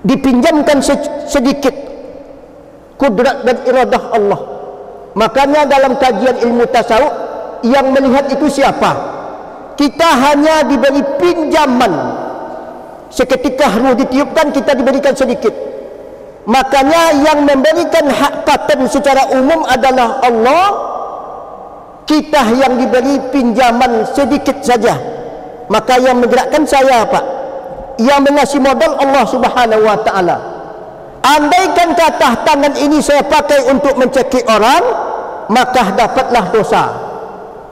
dipinjamkan sedikit kudrat dan iradah Allah. Makanya dalam kajian ilmu tasawuf, yang melihat itu siapa? Kita hanya diberi pinjaman. Seketika ruh ditiupkan, kita diberikan sedikit. Makanya yang memberikan hak paten secara umum adalah Allah. Kita yang diberi pinjaman sedikit saja. Maka yang menggerakkan saya apa? Yang mengasih modal Allah Subhanahu wa ta'ala. Andaikan kata tangan ini saya pakai untuk mencekik orang, maka dapatlah dosa.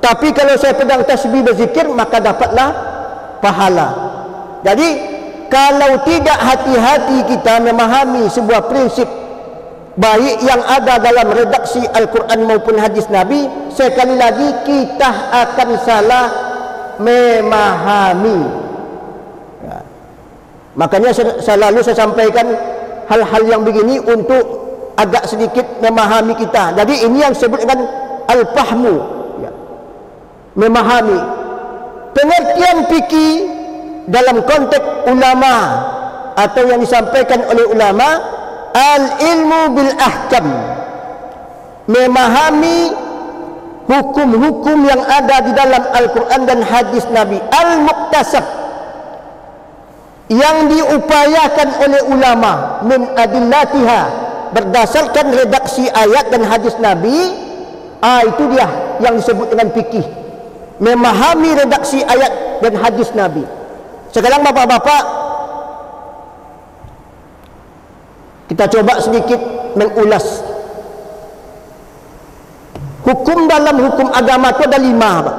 Tapi kalau saya pegang tasbih berzikir, maka dapatlah pahala. Jadi kalau tidak hati-hati kita memahami sebuah prinsip baik yang ada dalam redaksi Al-Quran maupun hadis Nabi, sekali lagi kita akan salah memahami. Ya. Makanya selalu saya sampaikan hal-hal yang begini untuk agak sedikit memahami kita. Jadi ini yang disebut dengan al-fahmu, ya. Memahami. Pengertian fikih dalam konteks ulama atau yang disampaikan oleh ulama, al-ilmu bil ahkam, memahami hukum-hukum yang ada di dalam Al-Quran dan hadis Nabi, al-muktasab, yang diupayakan oleh ulama min adillatiha, berdasarkan redaksi ayat dan hadis Nabi. Itu dia yang disebut dengan fikih, memahami redaksi ayat dan hadis Nabi. Sekarang bapak-bapak, kita coba sedikit mengulas hukum. Dalam hukum agama itu ada 5, Pak.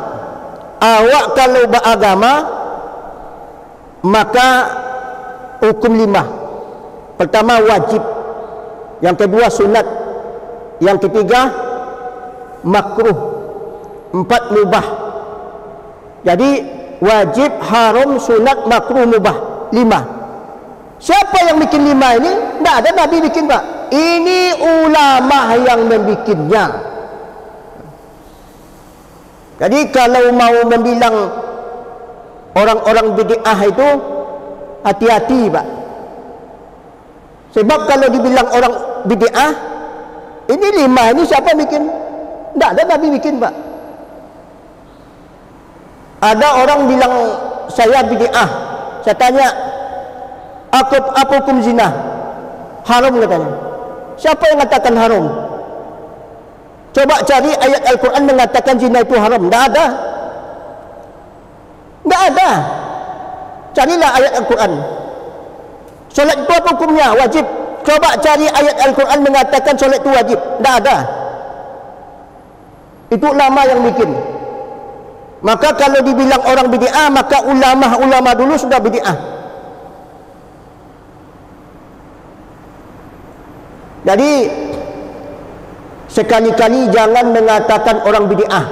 Awak kalau beragama, maka hukum 5. Pertama wajib, yang kedua sunat, yang ketiga makruh, 4 mubah. Jadi wajib, haram, sunat, makruh, mubah, 5. Siapa yang bikin 5 ini? Tidak ada Nabi bikin, Pak. Ini ulama yang membikinnya. Jadi kalau mau membilang orang-orang bid'ah itu, hati-hati, Pak. Sebab kalau dibilang orang bid'ah, ini 5 ini siapa bikin? Tidak ada Nabi bikin, Pak. Ada orang bilang saya bid'ah. Saya tanya, apa hukum zina? Haram katanya. Siapa yang mengatakan haram? Coba cari ayat Al-Quran mengatakan zina itu haram. Tidak ada. Tidak ada. Carilah ayat Al-Quran. Solat itu apa hukumnya? Wajib. Coba cari ayat Al-Quran mengatakan solat itu wajib. Tidak ada. Itu ulama yang bikin. Maka kalau dibilang orang bid'ah, maka ulama-ulama dulu sudah bid'ah. Jadi sekali-kali jangan mengatakan orang bid'ah.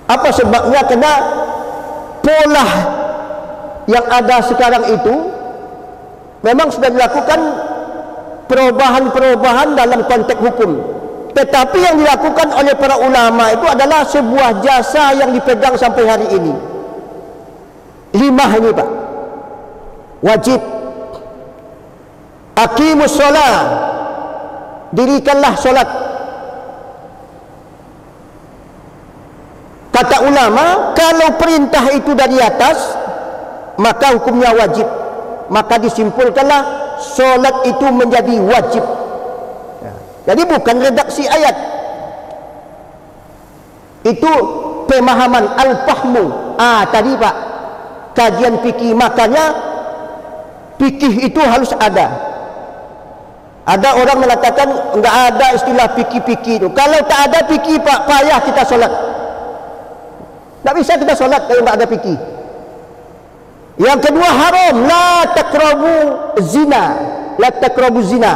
Apa sebabnya? Karena pola yang ada sekarang itu memang sudah dilakukan perubahan-perubahan dalam konteks hukum. Tetapi yang dilakukan oleh para ulama itu adalah sebuah jasa yang dipegang sampai hari ini. 5 ini, Pak. Wajib. Aqimus sholat, dirikanlah solat. Kata ulama, kalau perintah itu dari atas, maka hukumnya wajib. Maka disimpulkanlah solat itu menjadi wajib. Jadi bukan redaksi ayat, itu pemahaman al-fahmu. Tadi, Pak, kajian fikih. Makanya fikih itu harus ada. Ada orang mengatakan enggak ada istilah fikih-fikih itu. Kalau tak ada fikih, Pak, payah kita solat. Tak bisa kita solat kalau enggak ada fikih. Yang kedua haram, la taqrabu zina, la taqrabu zina.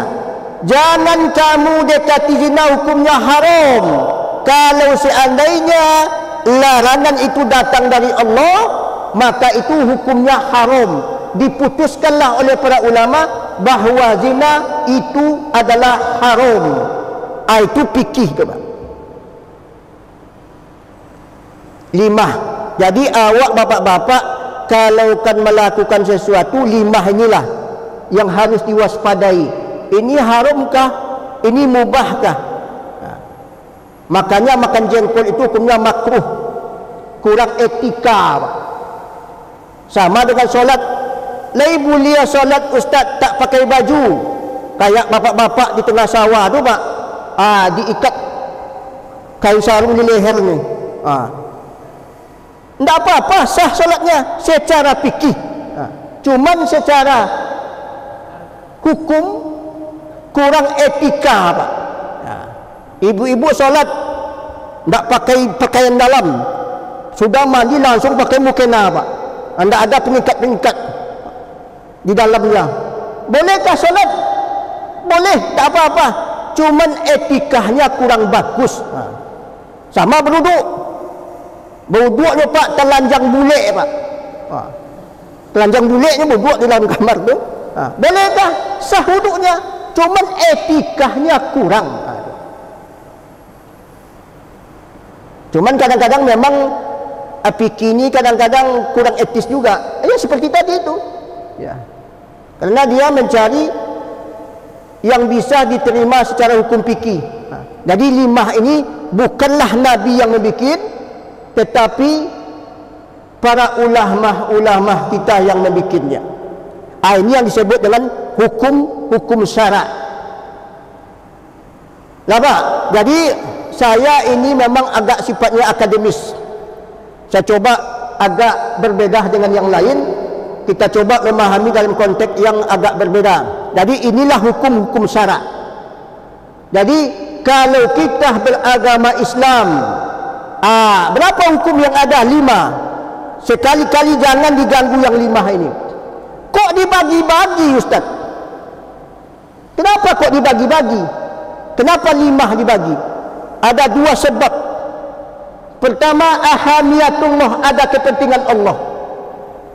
Jangan kamu dekati zina, hukumnya haram. Kalau seandainya larangan itu datang dari Allah, maka itu hukumnya haram. Diputuskanlah oleh para ulama bahawa zina itu adalah haram. Itu fikih, Pak. 5. Jadi awak bapak-bapak kalau kan melakukan sesuatu, 5 inilah yang harus diwaspadai. Ini haramkah? Ini mubahkah? Makanya makan jengkol itu hukumnya makruh, kurang etika, Pak. Sama dengan solat. Lai mulia solat ustaz tak pakai baju, kayak bapak-bapak di tengah sawah tu, Pak. Diikat kain sarung di leher ni. Tidak apa-apa, sah solatnya secara fikih. Cuman secara hukum kurang etika, Pak. Ibu-ibu solat tidak pakai pakaian dalam, sudah mandi langsung pakai mukena, Pak. Tidak ada pengikat-pengikat di dalamnya. Bolehkah solat? Boleh, tak apa-apa. Cuman etikanya kurang bagus. Sama beruduk. Beruduknya, Pak, telanjang bule, Pak. Telanjang buleknya beruduk di dalam kamar tu. Bolehkah? Sah wuduknya. Cuman etikanya kurang. Cuman kadang-kadang memang fikih ini kadang-kadang kurang etis juga. Ya seperti tadi itu. Ya. Karena dia mencari yang bisa diterima secara hukum fikih. Jadi 5 ini bukanlah Nabi yang membuat, tetapi para ulama kita yang membuatnya. Ini yang disebut dengan hukum syarak. Lah, Pak. Jadi saya ini memang agak sifatnya akademis. Saya coba agak berbeda dengan yang lain. Kita coba memahami dalam konteks yang agak berbeda. Jadi inilah hukum syarak. Jadi kalau kita beragama Islam, berapa hukum yang ada? 5. Sekali-kali jangan diganggu yang 5 ini. Kok dibagi-bagi, Ustaz? Kenapa kok dibagi-bagi? Kenapa 5 dibagi? Ada 2 sebab. Pertama, ahamiyatullah, ada kepentingan Allah.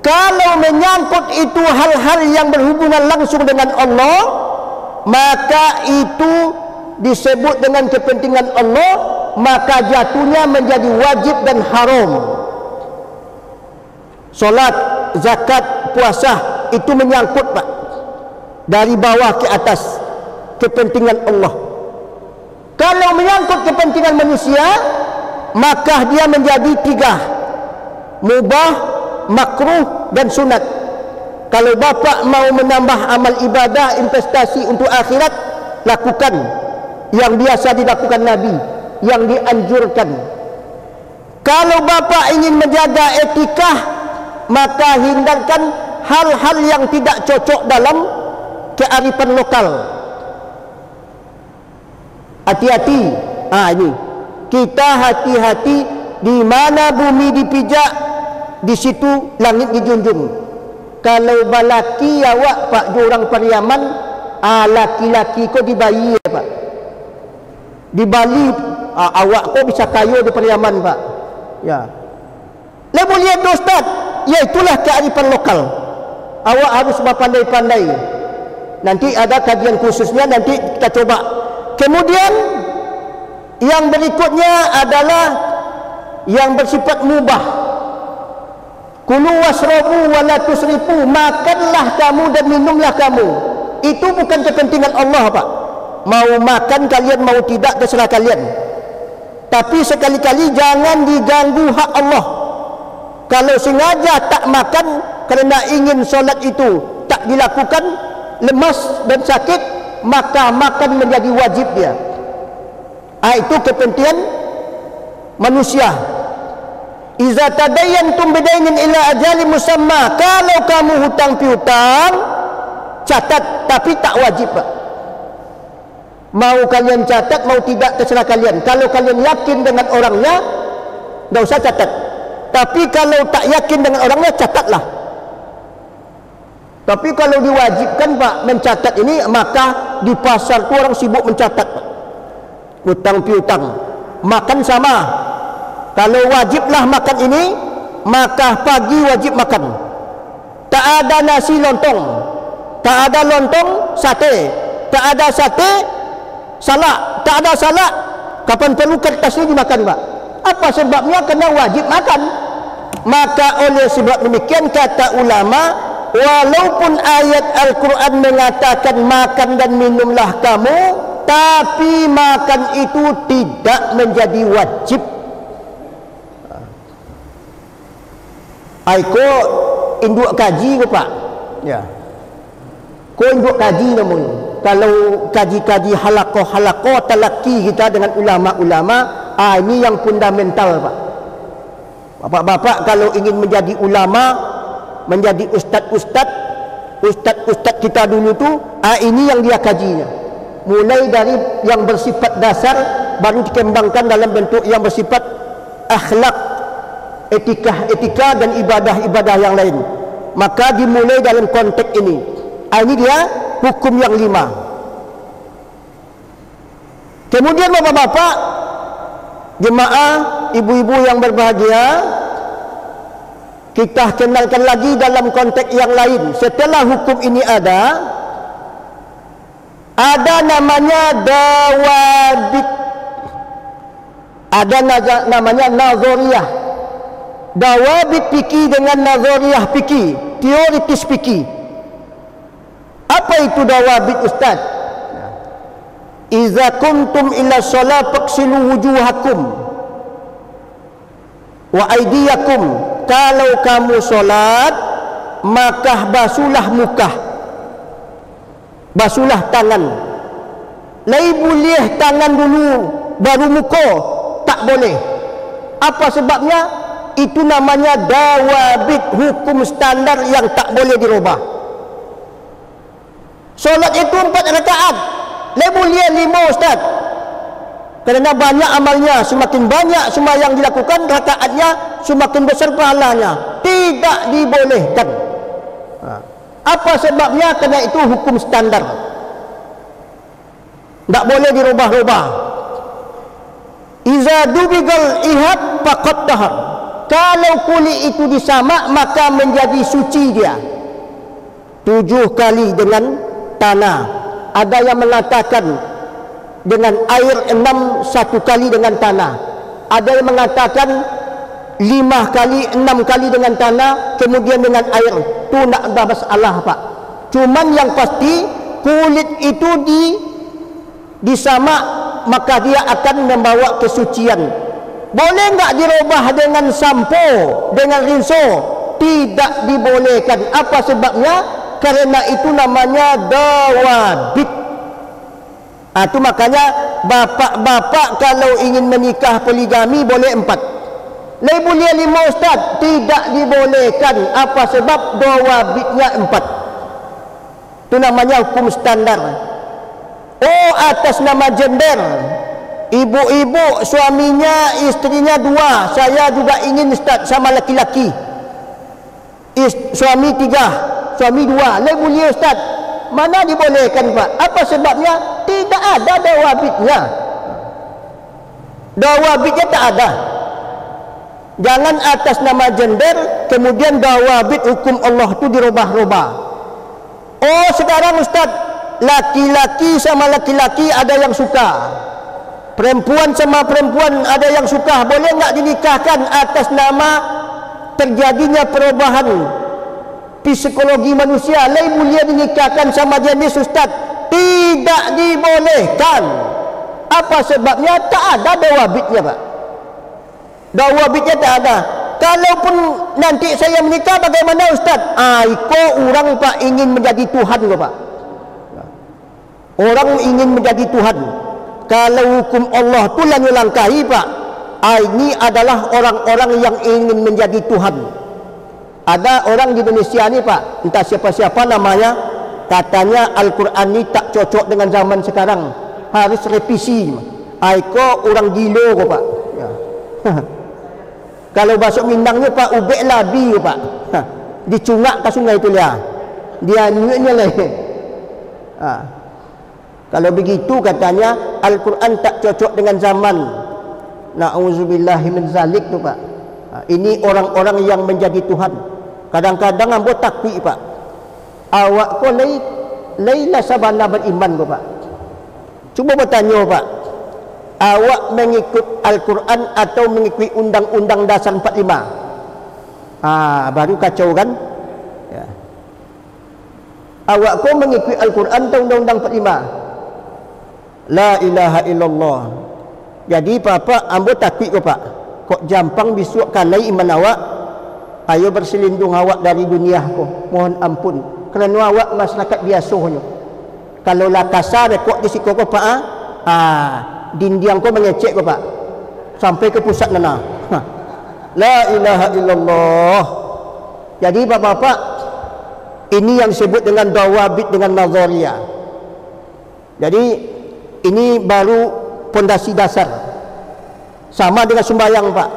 Kalau menyangkut itu hal-hal yang berhubungan langsung dengan Allah, maka itu disebut dengan kepentingan Allah, maka jatuhnya menjadi wajib dan haram. Solat, zakat, puasa itu menyangkut, Pak, dari bawah ke atas, kepentingan Allah. Kalau menyangkut kepentingan manusia, maka dia menjadi 3: mubah, makruh, dan sunat. Kalau bapak mau menambah amal ibadah, investasi untuk akhirat, lakukan yang biasa dilakukan Nabi, yang dianjurkan. Kalau bapak ingin menjaga etika, maka hindarkan hal-hal yang tidak cocok dalam kearifan lokal. Hati-hati. Ini kita hati-hati. Di mana bumi dipijak, di situ langit dijunjung. Kalau balaki awak, Pak, jurang Pariaman, laki-laki kau dibayi, Pak. Di Bali, awak kau bisa kayu di Pariaman, Pak. Ya. Lepas lihat, Ustaz, ya itulah kearifan lokal. Awak harus berpandai-pandai. Nanti ada kajian khususnya, nanti kita coba. Kemudian yang berikutnya adalah yang bersifat mubah. Kulu wasrabu wa la tusrifu, makanlah kamu dan minumlah kamu. Itu bukan kepentingan Allah, Pak. Mau makan kalian, mau tidak, terserah kalian. Tapi sekali-kali jangan diganggu hak Allah. Kalau sengaja tak makan kerana ingin solat itu tak dilakukan, lemas dan sakit, maka makan menjadi wajib dia. Itu kepentingan manusia. Iza tadayyantum bidainin ila ajali musamma, kalau kamu hutang piutang, catat, tapi tak wajib, Pak. Mau kalian catat, mau tidak, terserah kalian. Kalau kalian yakin dengan orangnya, tidak usah catat. Tapi kalau tak yakin dengan orangnya, catatlah. Tapi kalau diwajibkan, Pak, mencatat ini, maka di pasar tu orang sibuk mencatat, Pak. Hutang piutang. Makan sama. Kalau wajiblah makan ini, maka pagi wajib makan. Tak ada nasi lontong, tak ada lontong sate, tak ada sate salak, tak ada salak, kapan perlu kertas ini dimakan, Pak? Apa sebabnya? Kena wajib makan. Maka oleh sebab demikian kata ulama, walaupun ayat Al-Quran mengatakan makan dan minumlah kamu, tapi makan itu tidak menjadi wajib. Aiko induk kaji ke Pak? Ya. Ko induk kaji namun. Kalau kaji-kaji halakoh talaki kita dengan ulama-ulama, ini yang fundamental Pak. Bapak-bapak kalau ingin menjadi ulama, menjadi ustad-ustad kita dulu tu, ini yang dia kajinya. Mulai dari yang bersifat dasar, baru dikembangkan dalam bentuk yang bersifat akhlak, etika dan ibadah-ibadah yang lain. Maka dimulai dalam konteks ini. Ini dia hukum yang 5. Kemudian bapak-bapak, jemaah, ibu-ibu yang berbahagia, kita kenalkan lagi dalam konteks yang lain. Setelah hukum ini ada namanya dawabit, ada namanya nazariyah. Dawabit fikih dengan nazariyah fikih, teoritis fikih. Apa itu dawabit Ustaz? Iza kuntum ila shalah faghsilu wujuhakum wa aydiyakum. Kalau kamu solat, maka basuhlah muka, basuhlah tangan. Lai boleh tangan dulu baru muka, tak boleh. Apa sebabnya? Itu namanya dawabit, hukum standar yang tak boleh dirubah. Solat itu 4 rakaat, lai boleh 5 Ustaz. Kerana banyak amalnya, semakin banyak semua yang dilakukan rakaatnya, semakin besar pahalanya. Tidak dibolehkan. Apa sebabnya? Kerana itu hukum standar, tidak boleh dirubah-rubah. Iza dubigal ihab faqad tahar. Kalau kulit itu disamak, maka menjadi suci dia 7 kali dengan tanah. Ada yang mengatakan dengan air 6 1 kali dengan tanah. Ada yang mengatakan 5 kali 6 kali dengan tanah, kemudian dengan air. Itu tak ada masalah Pak. Cuman yang pasti kulit itu disamak, maka dia akan membawa kesucian. Boleh enggak dirubah dengan sampo, dengan rinso? Tidak dibolehkan. Apa sebabnya? Karena itu namanya dawabit. Itu makanya bapak-bapak kalau ingin menikah poligami boleh 4. Lai boleh 5 Ustaz? Tidak dibolehkan. Apa sebab? Dawabitnya 4. Itu namanya hukum standar. Oh, atas nama gender, ibu-ibu suaminya, istrinya 2. Saya juga ingin Ustaz sama laki-laki. Suami 3, suami 2. Lai boleh Ustaz? Mana dibolehkan Pak? Apa sebabnya? Tidak ada dawabitnya. Dawabitnya tak ada. Jangan atas nama gender kemudian dawabit hukum Allah itu dirubah-rubah. Oh, sekarang Ustaz, laki-laki sama laki-laki ada yang suka, perempuan sama perempuan ada yang suka. Boleh enggak dinikahkan atas nama terjadinya perubahan psikologi manusia? Lai boleh dinikahkan sama jenis Ustaz? Tidak dibolehkan. Apa sebabnya? Tak ada dawabitnya Pak. Dawabitnya tak ada. Kalaupun nanti saya menikah, bagaimana Ustaz? Iko orang Pak ingin menjadi Tuhan ke Pak. Orang ingin menjadi Tuhan. Kalau hukum Allah tu yang dilangkahi Pak, ini adalah orang-orang yang ingin menjadi Tuhan. Ada orang di Indonesia ni Pak, entah siapa-siapa namanya, katanya Al-Quran ni tak cocok dengan zaman sekarang, harus revisi. Iko orang gila ke Pak. Ya. Kalau bahasa Minangnya Pak, ubek labi Pak. Dicungak ke sungai itu dia. Dia nyunya lah. Kalau begitu katanya Al-Quran tak cocok dengan zaman. Na'udzubillahi min zalik tu Pak. Ini orang-orang yang menjadi Tuhan. Kadang-kadang ambo takwi Pak. Awak ko laila sabana beriman ko Pak. Cuba bertanya Pak. Awak mengikut Al-Quran atau mengikuti Undang-Undang Dasar 45? Baru kacau kan. Ya. Awak kau mengikuti Al-Quran atau Undang-Undang 45? La ilaha illallah. Jadi papa ambo takut kau pak. Kok jampang bisuk kanai iman awak. Ayo berselindung awak dari dunia kau. Mohon ampun. Kerana awak masyarakat biasanya. Kalau lah kasar kok di siku kau pak. Dindiang kau mengecek kau pak. Sampai ke pusat nana. La ilaha illallah. Jadi bapak-bapak, ini yang disebut dengan dawabit dengan nazariyah. Jadi ini baru pondasi dasar. Sama dengan sembahyang pak.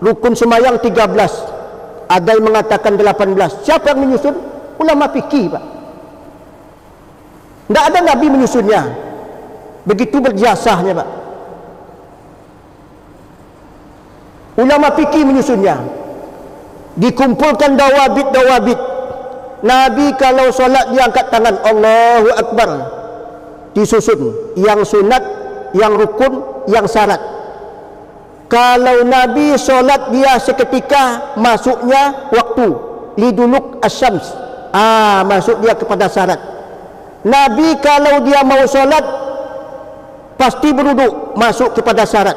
Rukun sembahyang 13. Ada yang mengatakan 18. Siapa yang menyusun? Ulama fikih pak. Tidak ada Nabi menyusunnya. Begitu berjasahnya pak. Ulama fikih menyusunnya. Dikumpulkan dawabit. Nabi kalau solat dia angkat tangan, Allahu Akbar. Disusun yang sunat, yang rukun, yang syarat. Kalau Nabi solat dia seketika masuknya waktu liduluk asyams. Masuk dia kepada syarat. Nabi kalau dia mau solat pasti beruduk, masuk kepada syarat.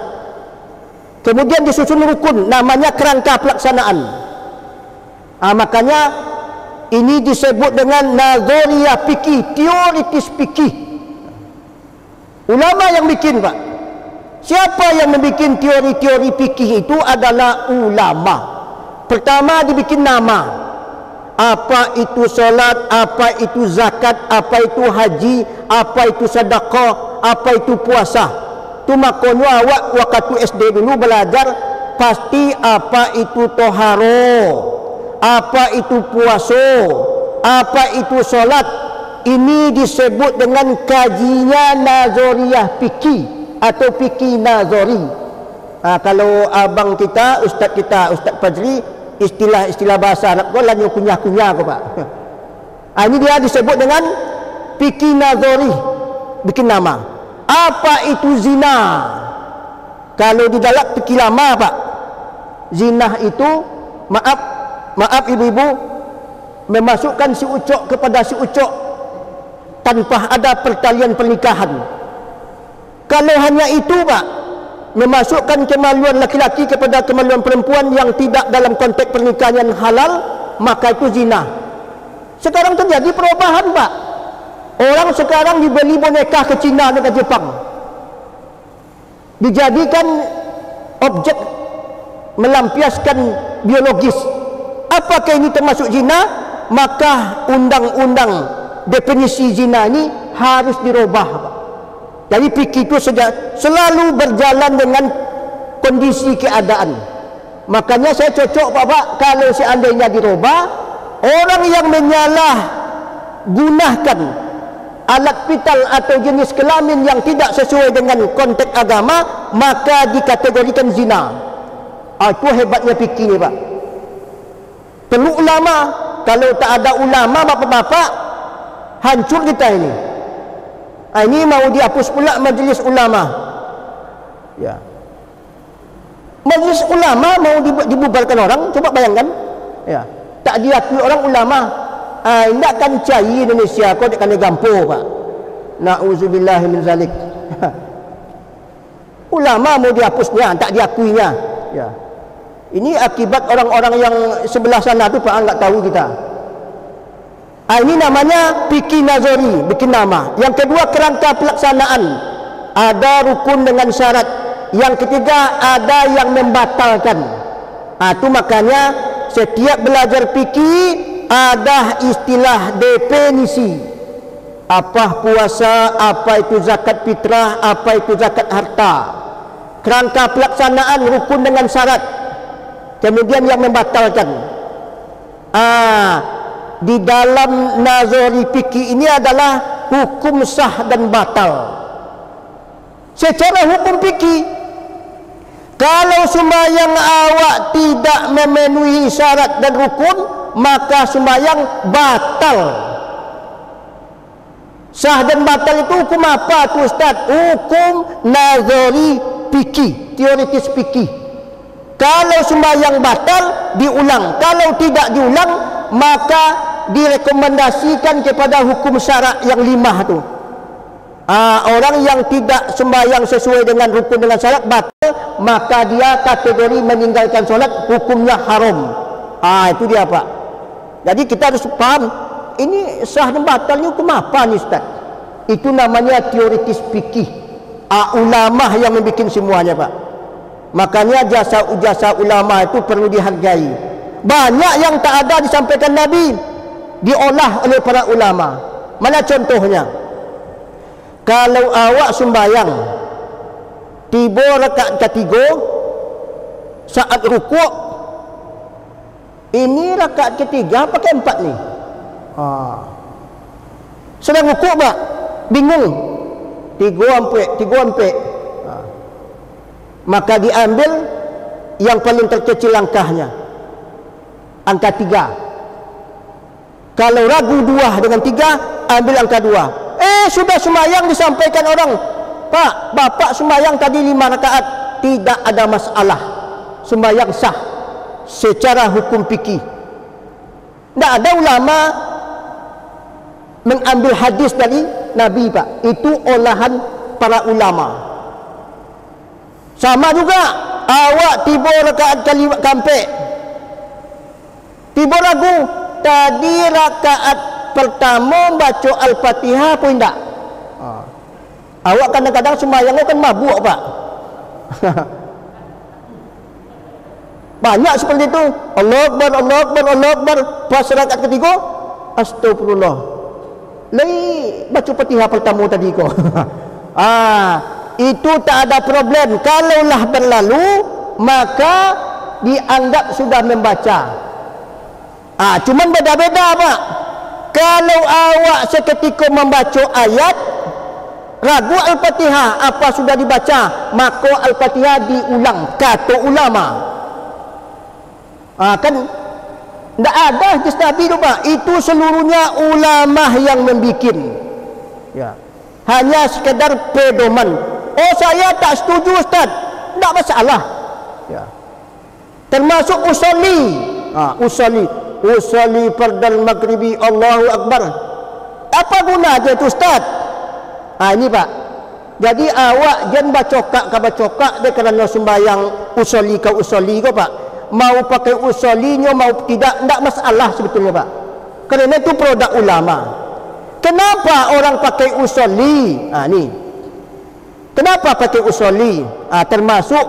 Kemudian disusun rukun, namanya kerangka pelaksanaan. Makanya ini disebut dengan nazariyah fikih, teoritis fikih. Ulama yang bikin pak. Siapa yang membuat teori-teori fikih itu adalah ulama. Pertama dibikin nama. Apa itu solat, apa itu zakat, apa itu haji, apa itu sedekah, apa itu puasa. Tu makanya awak waktu SD dulu belajar pasti apa itu toharo. Apa itu puasa, apa itu solat. Ini disebut dengan kajinya nazariyah fikih atau fikih nazari. Kalau abang kita, ustaz Fajri, istilah bahasa Arab kau lanjut kunyah-kunyah kau pak. Ini dia disebut dengan fikih nazari, bikin nama. Apa itu zina? Kalau di dalam fikih lama pak, zina itu maaf ibu-ibu, memasukkan si ucok kepada si ucok tanpa ada pertalian pernikahan. Kalau hanya itu pak, memasukkan kemaluan laki-laki kepada kemaluan perempuan yang tidak dalam konteks pernikahan yang halal, maka itu zina. Sekarang terjadi perubahan pak. Orang sekarang dibeli boneka ke Cina dan ke Jepang, dijadikan objek melampiaskan biologis. Apakah ini termasuk zina? Maka undang-undang definisi zina ini harus dirubah. Jadi fikih itu selalu berjalan dengan kondisi keadaan. Makanya saya cocok Bapak, kalau seandainya dirubah, orang yang menyalah gunakan alat vital atau jenis kelamin yang tidak sesuai dengan konteks agama, maka dikategorikan zina. Itu hebatnya fikih ini Pak. Perlu ulama. Kalau tak ada ulama bapak-bapak, hancur kita ini. Ini mau dihapus pula majlis ulama. Ya. Majlis ulama mau dibubarkan orang, coba bayangkan. Ya. Tak diakui orang ulama. Ini akan cari Indonesia kau tak kena gampur Pak. Na'udzubillahi min zalik. Ulama mau dihapusnya, tak diakuinya. Ya. Ini akibat orang-orang yang sebelah sana tu Pak, enggak tahu kita. Ini namanya fikih nazari, bikin nama. Yang kedua kerangka pelaksanaan. Ada rukun dengan syarat. Yang ketiga ada yang membatalkan. Itu makanya setiap belajar fikih ada istilah definisi. Apa puasa, apa itu zakat fitrah, apa itu zakat harta. Kerangka pelaksanaan rukun dengan syarat. Kemudian yang membatalkan. Di dalam nazari fikih ini adalah hukum sah dan batal. Secara hukum fikih, kalau sembahyang awak tidak memenuhi syarat dan rukun, maka sembahyang batal. Sah dan batal itu hukum apa tu Ustaz? Hukum nazari fikih, teoritis fikih. Kalau sembahyang batal, diulang. Kalau tidak diulang, maka direkomendasikan kepada hukum syarak yang 5 tu. Orang yang tidak sembahyang sesuai dengan rukun dengan syarat batal, maka dia kategori meninggalkan solat, hukumnya haram. Itu dia Pak. Jadi kita harus paham, ini sah dan batal ni hukum apa ni Ustaz? Itu namanya teoritis fikih. Ulama yang membuat semuanya Pak. Makanya jasa ulama itu perlu dihargai. Banyak yang tak ada disampaikan Nabi, diolah oleh para ulama. Mana contohnya? Kalau awak sembahyang tiba rakaat ketiga saat rukuk, ini rakaat ketiga pakai 4 ni. Sedang rukuk Pak, bingung, 3 ampek. Maka diambil yang paling terkecil langkahnya, angka 3. Kalau ragu 2 dengan 3, ambil angka 2. Sudah sembahyang, disampaikan orang, Pak, bapak sembahyang tadi 5 rakaat, tidak ada masalah, sembahyang sah secara hukum fikih. Tidak ada ulama mengambil hadis dari Nabi Pak, itu olahan para ulama. Sama juga awak tiba rakaat kali kampek, tiba ragu, tadi rakaat pertama baca Al-Fatihah pun tak. Awak kadang-kadang sembahyang kan mabuk Pak. Banyak seperti itu. Allahu Akbar, Allahu Akbar, Allahu Akbar. Pas rakaat ketiga, astagfirullah. Baca Fatihah pertama tadi kau. Itu tak ada problem. Kalaulah berlalu, maka dianggap sudah membaca. Cuman beda-beda Pak. Kalau awak seketika membaca ayat, ragu Al-Fatihah apa sudah dibaca, maka Al-Fatihah diulang, kata ulama. Kan tidak ada hadis Nabi tu Pak, itu seluruhnya ulama yang membikin. Hanya sekedar pedoman. Saya tak setuju Ustaz, tidak masalah. Termasuk usolli fardal maghribi, Allahu Akbar. Apa guna dia tu Ustaz? Ini Pak. Jadi awak jangan bacokak dia kerana sembahyang usolli kau Pak. Mau pakai usollinya mau tidak masalah sebetulnya Pak. Kerana itu produk ulama. Kenapa orang pakai usolli? Ni. Kenapa pakai usolli? Termasuk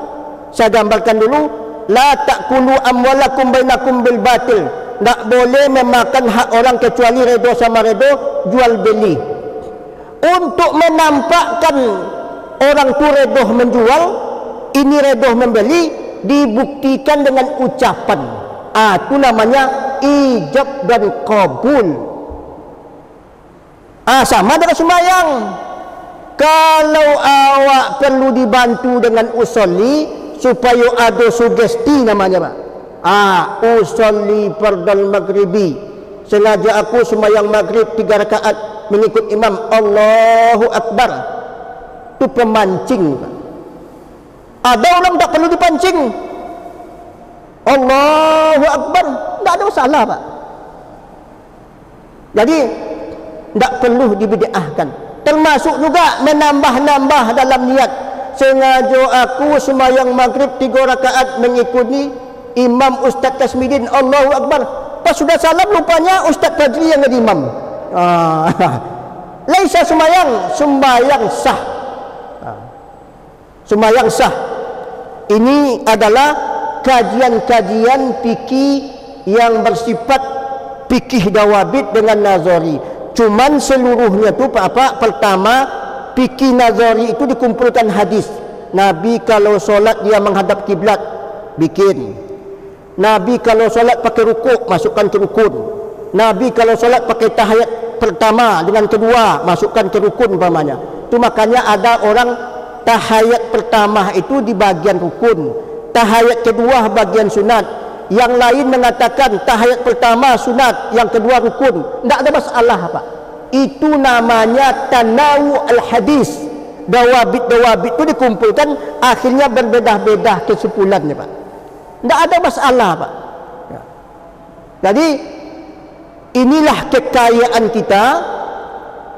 saya gambarkan dulu, la ta'kulu amwalakum bainakum bil batil. Tak boleh memakan hak orang kecuali redo sama redo, jual beli. Untuk menampakkan orang tu redo menjual, ini redo membeli, dibuktikan dengan ucapan. Itu namanya ijab dan qabul. Sama dengan sembahyang. Kalau awak perlu dibantu dengan usolli supaya ada sugesti namanya Pak. Usolli fardal maghribi, sengaja aku sembahyang maghrib 3 rakaat mengikut imam, Allahu Akbar. Itu pemancing Pak. Ada orang tak perlu dipancing, Allahu Akbar, tak ada masalah Pak. Jadi tak perlu dibid'ahkan. Termasuk juga menambah-nambah dalam niat, sengaja aku sembahyang maghrib 3 rakaat mengikuti imam Ustaz Kasmidin, Allahu Akbar. Pas sudah salam rupanya Ustaz Fajri yang jadi imam. Laisa sembahyang sah. Sembahyang sah. Ini adalah kajian-kajian fikih yang bersifat fikih dawabit dengan nazari. Cuman seluruhnya tu apa? Pertama, fikih nazari itu dikumpulkan hadis. Nabi kalau solat dia menghadap kiblat, bikin. Nabi kalau solat pakai rukuk, masukkan ke rukun. Nabi kalau solat pakai tahiyat pertama dengan kedua, masukkan ke rukun umpamanya. Itu makanya ada orang tahiyat pertama itu di bagian rukun, tahiyat kedua bagian sunat. Yang lain mengatakan tahiyat pertama sunat, yang kedua rukun. Tidak ada masalah Pak. Itu namanya tanawu al-hadis. Dawabit itu dikumpulkan, akhirnya berbeda-beda kesimpulannya Pak. Tidak ada masalah, Pak. Ya. Jadi inilah kekayaan kita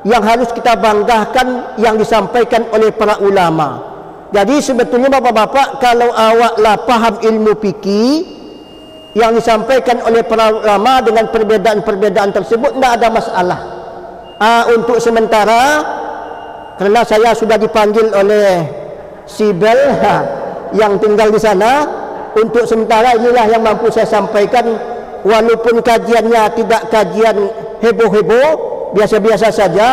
yang harus kita banggakan, yang disampaikan oleh para ulama. Jadi sebetulnya bapak-bapak, kalau awaklah paham ilmu fikih yang disampaikan oleh para ulama dengan perbedaan-perbedaan tersebut, tidak ada masalah. Untuk sementara, karena saya sudah dipanggil oleh Sibel yang tinggal di sana, untuk sementara inilah yang mampu saya sampaikan. Walaupun kajiannya tidak kajian heboh-heboh, biasa-biasa saja,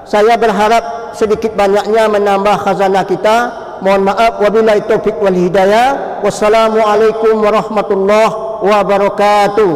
saya berharap sedikit banyaknya menambah khazanah kita. Mohon maaf, wabillahi taufik wal hidayah. Wassalamualaikum warahmatullahi wabarakatuh.